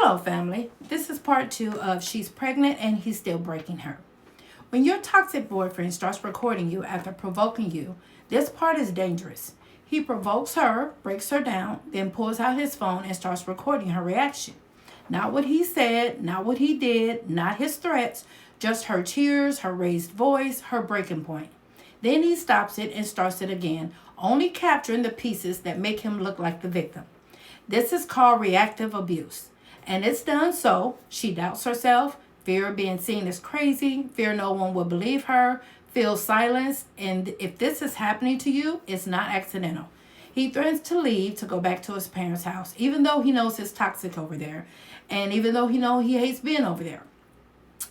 Hello, family. This is part 2 of She's Pregnant and He's Still Breaking Her. When your toxic boyfriend starts recording you after provoking you, this part is dangerous. He provokes her, breaks her down, then pulls out his phone and starts recording her reaction. Not what he said, not what he did, not his threats, just her tears, her raised voice, her breaking point. Then he stops it and starts it again, only capturing the pieces that make him look like the victim. This is called reactive abuse. And it's done so she doubts herself, fear of being seen as crazy, fear no one will believe her, feels silenced. And if this is happening to you, it's not accidental. He threatens to leave to go back to his parents' house, even though he knows it's toxic over there. And even though he hates being over there.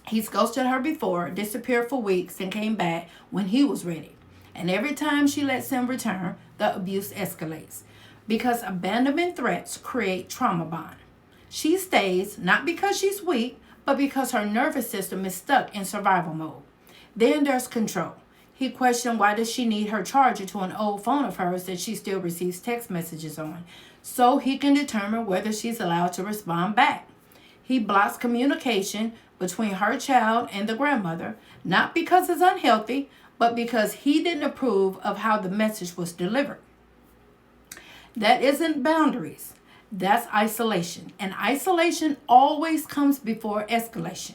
He's ghosted her before, disappeared for weeks, and came back when he was ready. And every time she lets him return, the abuse escalates. Because abandonment threats create trauma bond. She stays not because she's weak, but because her nervous system is stuck in survival mode. Then there's control. He questioned why does she need her charger to an old phone of hers that she still receives text messages on, so he can determine whether she's allowed to respond back. He blocks communication between her child and the grandmother, not because it's unhealthy, but because he didn't approve of how the message was delivered. That isn't boundaries. That's isolation. And isolation always comes before escalation.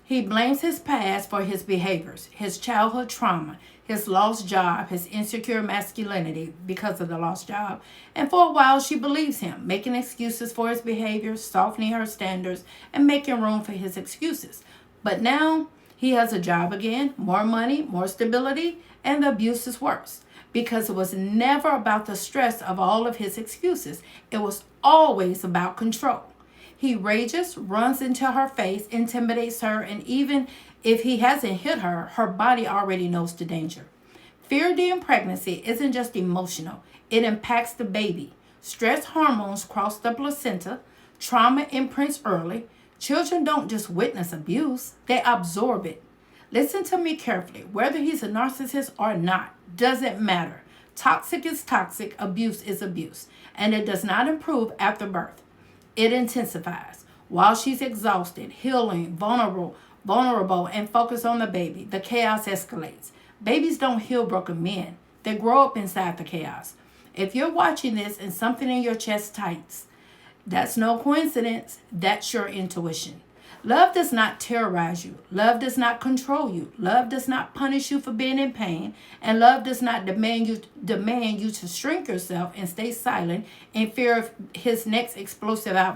He blames his past for his behaviors, his childhood trauma, his lost job, his insecure masculinity because of the lost job. And for a while, she believes him, making excuses for his behaviors, softening her standards, and making room for his excuses. But now he has a job again, more money, more stability, and the abuse is worse. Because it was never about the stress of all of his excuses. It was always about control. He rages, runs into her face, intimidates her, and even if he hasn't hit her, her body already knows the danger. Fear during pregnancy isn't just emotional. It impacts the baby. Stress hormones cross the placenta. Trauma imprints early. Children don't just witness abuse, they absorb it. Listen to me carefully. Whether he's a narcissist or not, doesn't matter. Toxic is toxic, abuse is abuse. And it does not improve after birth. It intensifies. While she's exhausted, healing, vulnerable, and focused on the baby, the chaos escalates. Babies don't heal broken men. They grow up inside the chaos. If you're watching this and something in your chest tightens, that's no coincidence. That's your intuition. Love does not terrorize you. Love does not control you. Love does not punish you for being in pain. And love does not demand you to shrink yourself and stay silent in fear of his next explosive outburst.